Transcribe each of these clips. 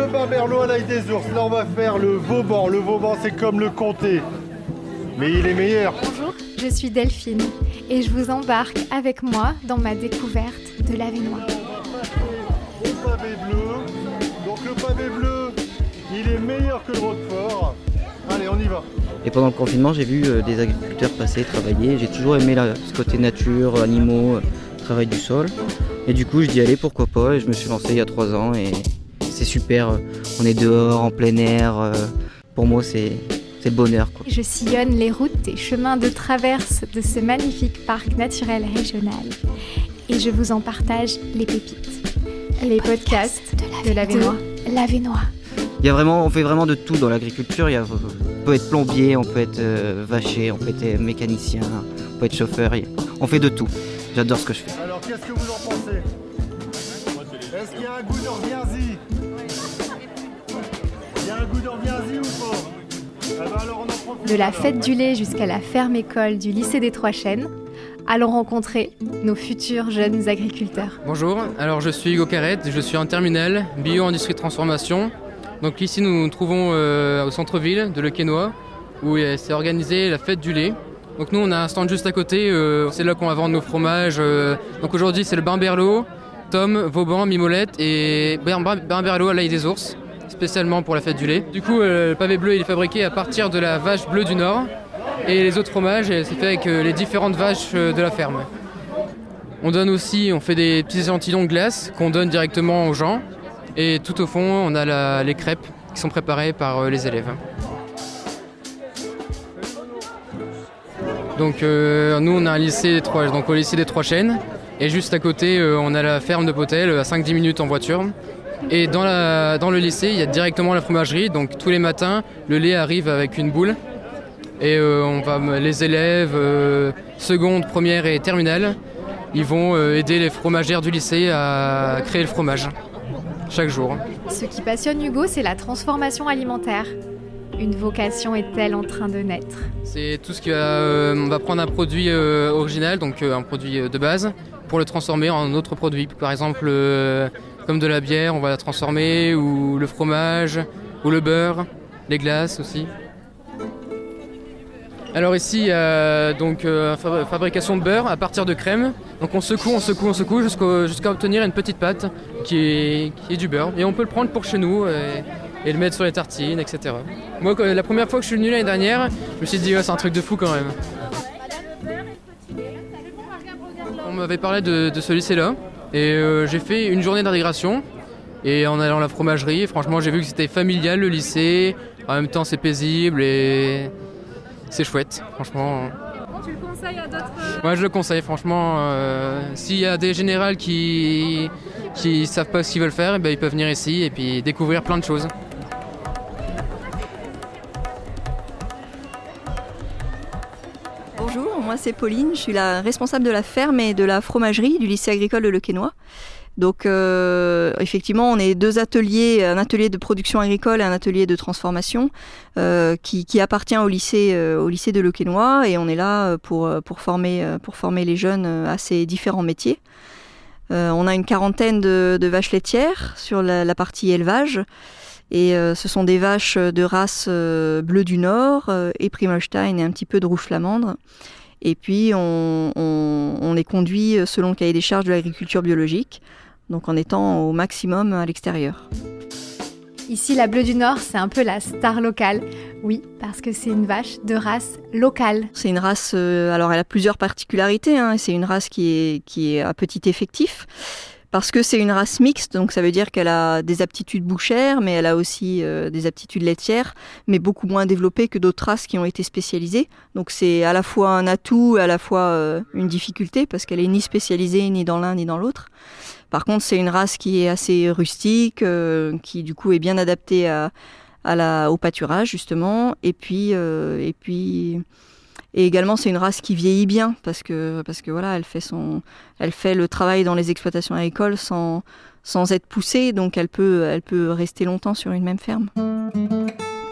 le Bimberlot à l'ail des ours. Là, on va faire le Vauban. Le Vauban, c'est comme le comté, mais il est meilleur. Bonjour, je suis Delphine et je vous embarque avec moi dans ma découverte de l'Avesnois. Au pavé bleu. Donc le pavé bleu, il est meilleur que le Roquefort. Allez, on y va. Et pendant le confinement, j'ai vu des agriculteurs passer, travailler. J'ai toujours aimé ce côté nature, animaux, travail du sol. Et du coup, je dis allez, pourquoi pas. Et je me suis lancé il y a 3 ans et c'est super. On est dehors, en plein air. Pour moi, c'est le bonheur, quoi. Je sillonne les routes et chemins de traverse de ce magnifique parc naturel régional. Et je vous en partage les pépites. Les podcasts de l'Avesnois. L'Avesnois. On fait vraiment de tout dans l'agriculture. On peut être plombier, on peut être vacher, on peut être mécanicien, on peut être chauffeur. On fait de tout. J'adore ce que je fais. Alors, qu'est-ce que vous en pensez? Est-ce qu'il y a un goût d'orviazi? Il y a un goût d'orviazi ou pas? Alors on en profite. De la fête du lait jusqu'à la ferme école du lycée des Trois Chênes, allons rencontrer nos futurs jeunes agriculteurs. Bonjour, alors je suis Hugo Carrette, je suis en terminale, bio-industrie de transformation. Donc ici nous nous trouvons au centre-ville de Le Quesnoy, où s'est organisée la fête du lait. Donc nous on a un stand juste à côté, c'est là qu'on va vendre nos fromages. Donc aujourd'hui c'est le Bimberlot, Tom, Vauban, Mimolette et Bimberlot à l'ail des ours, spécialement pour la fête du lait. Du coup le pavé bleu il est fabriqué à partir de la vache bleue du Nord et les autres fromages c'est fait avec les différentes vaches de la ferme. On fait des petits échantillons de glace qu'on donne directement aux gens et tout au fond on a les crêpes qui sont préparées par les élèves. Donc nous on a un lycée au lycée des Trois Chênes et juste à côté on a la ferme de Potel à 5-10 minutes en voiture. Et dans le lycée il y a directement la fromagerie, donc tous les matins le lait arrive avec une boule et les élèves seconde, première et terminale ils vont aider les fromagères du lycée à créer le fromage chaque jour. Ce qui passionne Hugo, c'est la transformation alimentaire. Une vocation est-elle en train de naître? C'est tout ce on va prendre un produit original, donc un produit de base, pour le transformer en autre produit. Par exemple, comme de la bière, on va la transformer, ou le fromage, ou le beurre, les glaces aussi. Alors ici, il y a donc fabrication de beurre à partir de crème. Donc on secoue jusqu'à obtenir une petite pâte qui est du beurre. Et on peut le prendre pour chez nous et le mettre sur les tartines, etc. Moi, la première fois que je suis venu l'année dernière, je me suis dit c'est un truc de fou quand même. On m'avait parlé de ce lycée-là et j'ai fait une journée d'intégration. Et en allant à la fromagerie, franchement j'ai vu que c'était familial le lycée, en même temps c'est paisible et c'est chouette, franchement. Tu le conseilles à d'autres? Moi je le conseille, franchement. S'il y a des générales qui savent pas ce qu'ils veulent faire, ils peuvent venir ici et puis découvrir plein de choses. Bonjour, moi c'est Pauline, je suis la responsable de la ferme et de la fromagerie du lycée agricole de Le Quesnoy. Donc effectivement, on est 2 ateliers, un atelier de production agricole et un atelier de transformation qui appartient au lycée de Le Quesnoy et on est là pour former les jeunes à ces différents métiers. On a une quarantaine de vaches laitières sur la partie élevage et ce sont des vaches de race bleu du Nord, Éprim-Holstein et un petit peu de rouge flamandre. Et puis on les conduit selon le cahier des charges de l'agriculture biologique, donc en étant au maximum à l'extérieur. Ici, la Bleue du Nord, c'est un peu la star locale. Oui, parce que c'est une vache de race locale. C'est une race, alors elle a plusieurs particularités, hein. C'est une race qui est à petit effectif, parce que c'est une race mixte, donc ça veut dire qu'elle a des aptitudes bouchères, mais elle a aussi des aptitudes laitières, mais beaucoup moins développées que d'autres races qui ont été spécialisées. Donc c'est à la fois un atout, à la fois une difficulté, parce qu'elle est ni spécialisée ni dans l'un ni dans l'autre. Par contre, c'est une race qui est assez rustique, qui du coup est bien adaptée au pâturage justement, et également c'est une race qui vieillit bien parce que voilà, elle fait le travail dans les exploitations agricoles sans être poussée, donc elle peut rester longtemps sur une même ferme.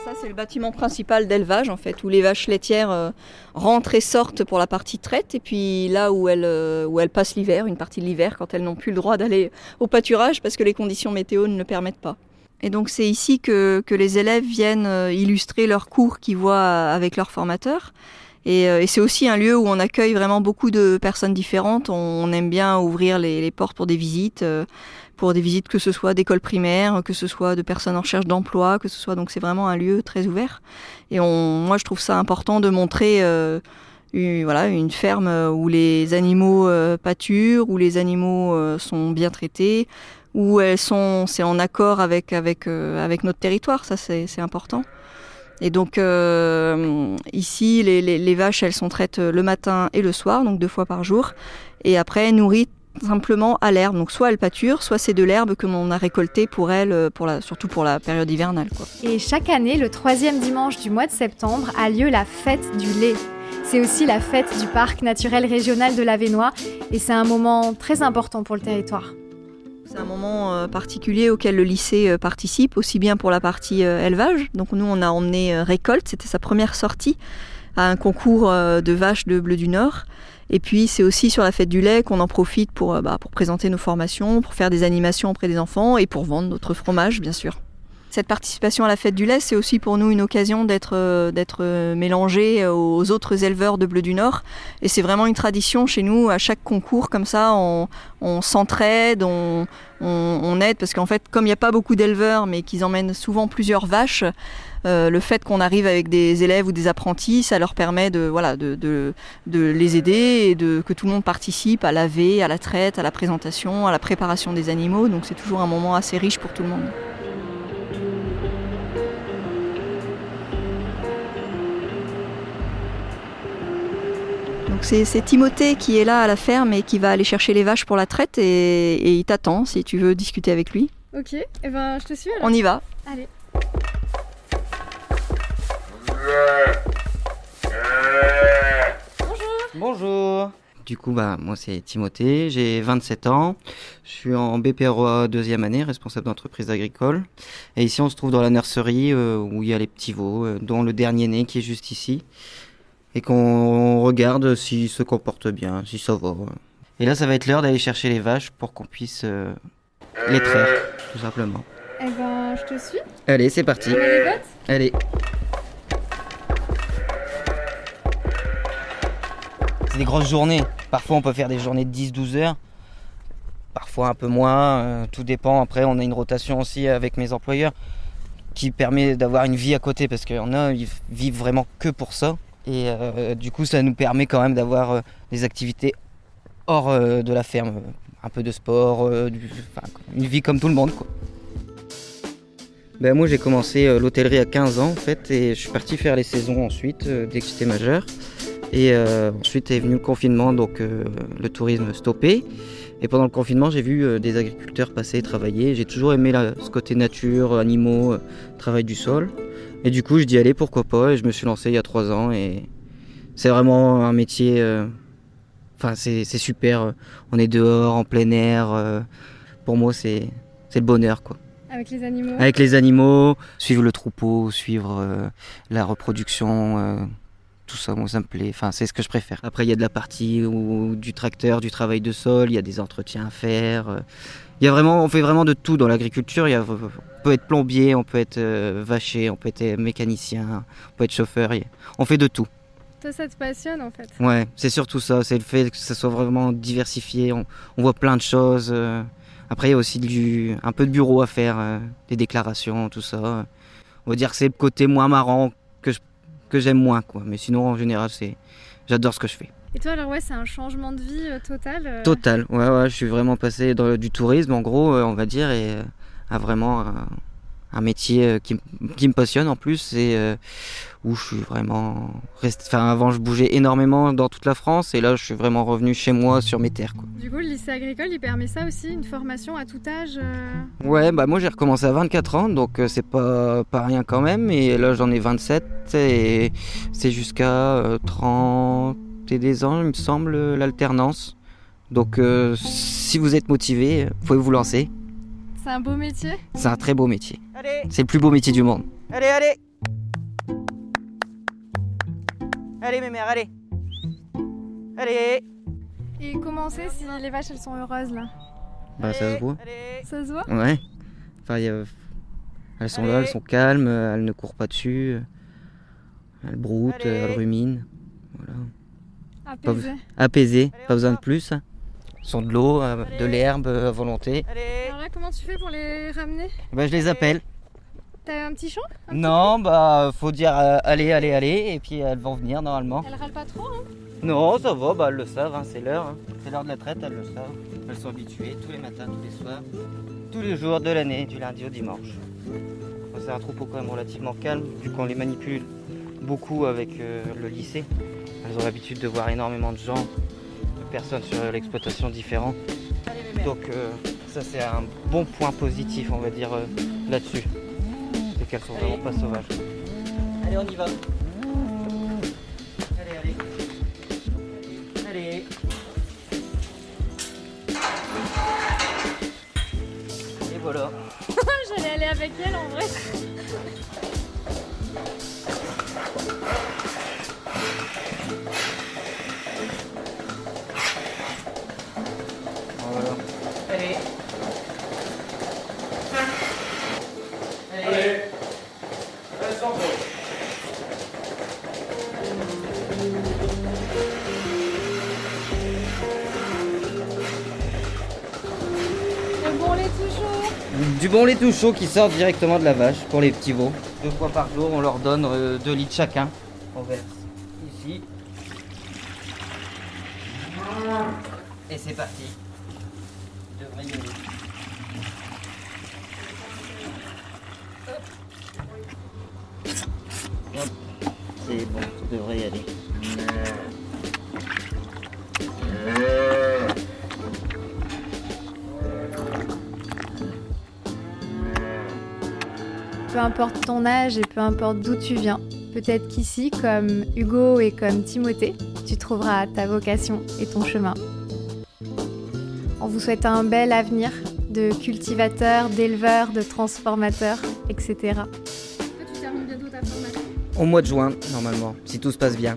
Ça, c'est le bâtiment principal d'élevage, en fait, où les vaches laitières rentrent et sortent pour la partie traite, et puis là où elles passent l'hiver, une partie de l'hiver, quand elles n'ont plus le droit d'aller au pâturage parce que les conditions météo ne le permettent pas. Et donc c'est ici que les élèves viennent illustrer leurs cours qu'ils voient avec leurs formateurs. Et c'est aussi un lieu où on accueille vraiment beaucoup de personnes différentes. On aime bien ouvrir les portes pour des visites que ce soit d'écoles primaires, que ce soit de personnes en recherche d'emploi, que ce soit, donc c'est vraiment un lieu très ouvert. Et moi je trouve ça important de montrer une ferme où les animaux pâturent, où les animaux sont bien traités, où c'est en accord avec notre territoire, ça c'est important. Et donc ici, les vaches, elles sont traites le matin et le soir, donc 2 fois par jour, et après nourries simplement à l'herbe. Donc soit elles pâturent, soit c'est de l'herbe que l'on a récoltée pour elles, surtout pour la période hivernale, quoi. Et chaque année, le 3e dimanche du mois de septembre a lieu la fête du lait. C'est aussi la fête du parc naturel régional de l'Avesnois et c'est un moment très important pour le territoire. C'est un moment particulier auquel le lycée participe, aussi bien pour la partie élevage. Donc nous, on a emmené Récolte, c'était sa première sortie à un concours de vaches de Bleu du Nord. Et puis c'est aussi sur la fête du lait qu'on en profite pour présenter nos formations, pour faire des animations auprès des enfants et pour vendre notre fromage, bien sûr. Cette participation à la fête du lait, c'est aussi pour nous une occasion d'être mélangés aux autres éleveurs de Bleu du Nord. Et c'est vraiment une tradition chez nous, à chaque concours, comme ça, on s'entraide, on aide, parce qu'en fait, comme il n'y a pas beaucoup d'éleveurs, mais qu'ils emmènent souvent plusieurs vaches, le fait qu'on arrive avec des élèves ou des apprentis, ça leur permet de les aider et que tout le monde participe à laver, à la traite, à la présentation, à la préparation des animaux. Donc c'est toujours un moment assez riche pour tout le monde. Donc c'est Timothée qui est là à la ferme et qui va aller chercher les vaches pour la traite et il t'attend si tu veux discuter avec lui. Ok, et ben je te suis alors. On y va. Allez. Bonjour. Du coup, moi c'est Timothée, j'ai 27 ans, je suis en BPROA 2e année, responsable d'entreprise agricole. Et ici on se trouve dans la nurserie où il y a les petits veaux, dont le dernier né qui est juste ici. Et qu'on regarde s'ils se comportent bien, si ça va. Et là ça va être l'heure d'aller chercher les vaches pour qu'on puisse les traire, tout simplement. Eh ben je te suis. Allez, c'est parti. Tu mets les bottes ? Allez. C'est des grosses journées. Parfois on peut faire des journées de 10-12 heures. Parfois un peu moins. Tout dépend. Après on a une rotation aussi avec mes employeurs qui permet d'avoir une vie à côté parce qu'il y en a, ils vivent vraiment que pour ça. Et du coup ça nous permet quand même d'avoir des activités hors de la ferme. Un peu de sport, une vie comme tout le monde, quoi. Moi j'ai commencé l'hôtellerie à 15 ans en fait et je suis parti faire les saisons ensuite dès que j'étais majeur. Et ensuite est venu le confinement, donc le tourisme stoppé. Et pendant le confinement, j'ai vu des agriculteurs passer et travailler. J'ai toujours aimé ce côté nature, animaux, travail du sol. Et du coup, je dis allez, pourquoi pas. Et je me suis lancé il y a 3 ans. Et c'est vraiment un métier... c'est super. On est dehors, en plein air. Pour moi, c'est le bonheur, quoi. Avec les animaux ? Avec les animaux, suivre le troupeau, suivre la reproduction... tout ça, moi ça me plaît, c'est ce que je préfère. Après il y a de la partie du tracteur, du travail de sol, il y a des entretiens à faire. On fait vraiment de tout dans l'agriculture. On peut être plombier, on peut être vacher, on peut être mécanicien, on peut être chauffeur, on fait de tout. Toi ça te passionne en fait ? Ouais, c'est surtout ça, c'est le fait que ça soit vraiment diversifié, on voit plein de choses. Après il y a aussi un peu de bureau à faire, des déclarations, tout ça. On va dire que c'est le côté moins marrant que j'aime moins, quoi. Mais sinon en général j'adore ce que je fais. Et toi alors c'est un changement de vie total Total, ouais, je suis vraiment passé du tourisme en gros on va dire et à vraiment un métier qui me passionne en plus et où je suis vraiment avant je bougeais énormément dans toute la France et là je suis vraiment revenu chez moi sur mes terres, quoi. Du coup le lycée agricole il permet ça aussi, une formation à tout âge Ouais, moi j'ai recommencé à 24 ans donc c'est pas rien quand même et là j'en ai 27 et c'est jusqu'à 30 et des ans il me semble l'alternance. Donc si vous êtes motivé, vous pouvez vous lancer. C'est un beau métier ? C'est un très beau métier. Allez. C'est le plus beau métier du monde. Allez. Allez mes mères, allez. Allez. Et comment on sait si les vaches elles sont heureuses là ? Ça se voit. Ça se voit ? Ouais. Elles sont là, elles sont calmes, elles ne courent pas dessus. Elles broutent, elles ruminent. Voilà. Apaisées, pas besoin de plus. Elles sont de l'eau, de l'herbe à volonté. Alors là, comment tu fais pour les ramener? Je les appelle. T'as un petit champ? Non, faut dire allez, et puis elles vont venir normalement. Elles râlent pas trop, hein? Non, ça va, elles le savent, c'est l'heure. C'est l'heure de la traite, elles le savent. Elles sont habituées tous les matins, tous les soirs, tous les jours de l'année, du lundi au dimanche. C'est un troupeau quand même relativement calme, vu qu'on les manipule beaucoup avec le lycée. Elles ont l'habitude de voir énormément de gens, de personnes sur l'exploitation différentes. Donc ça c'est un bon point positif, on va dire, là-dessus. C'est qu'elles sont vraiment pas sauvages. Allez, on y va. Allez. Et voilà. J'allais aller avec elle en vrai. Voilà. Allez. Le bon lait tout chaud. Du bon lait tout chaud qui sort directement de la vache pour les petits veaux. 2 fois par jour, on leur donne 2 litres chacun. On verse ici. Et c'est parti. Il devrait y aller. Hop. C'est bon, ça devrait y aller. Peu importe ton âge et peu importe d'où tu viens, peut-être qu'ici, comme Hugo et comme Timothée, tu trouveras ta vocation et ton chemin. On vous souhaite un bel avenir de cultivateur, d'éleveur, de transformateur, etc. Toi, tu termines bientôt ta formation? Au mois de juin, normalement, si tout se passe bien.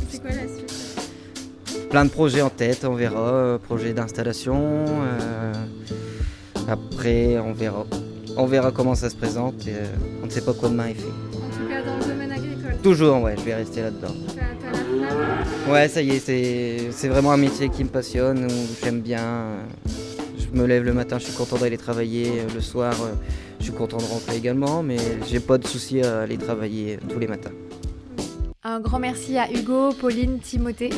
C'est quoi la suite? Plein de projets en tête, on verra. Projet d'installation. Après, on verra. On verra comment ça se présente et on ne sait pas quoi demain est fait. En tout cas, dans le domaine agricole. Toujours, ouais, je vais rester là-dedans. T'as la flamme? Ouais, ça y est, c'est vraiment un métier qui me passionne, où j'aime bien. Je me lève le matin, je suis content d'aller travailler. Le soir, je suis content de rentrer également, mais j'ai pas de souci à aller travailler tous les matins. Un grand merci à Hugo, Pauline, Timothée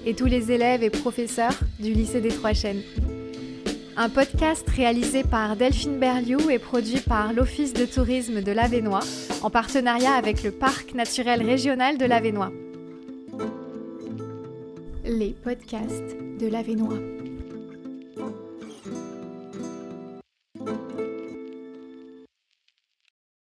et tous les élèves et professeurs du lycée des Trois Chênes. Un podcast réalisé par Delphine Berliou et produit par l'Office de tourisme de l'Avesnois en partenariat avec le Parc naturel régional de l'Avesnois. Les podcasts de l'Avesnois.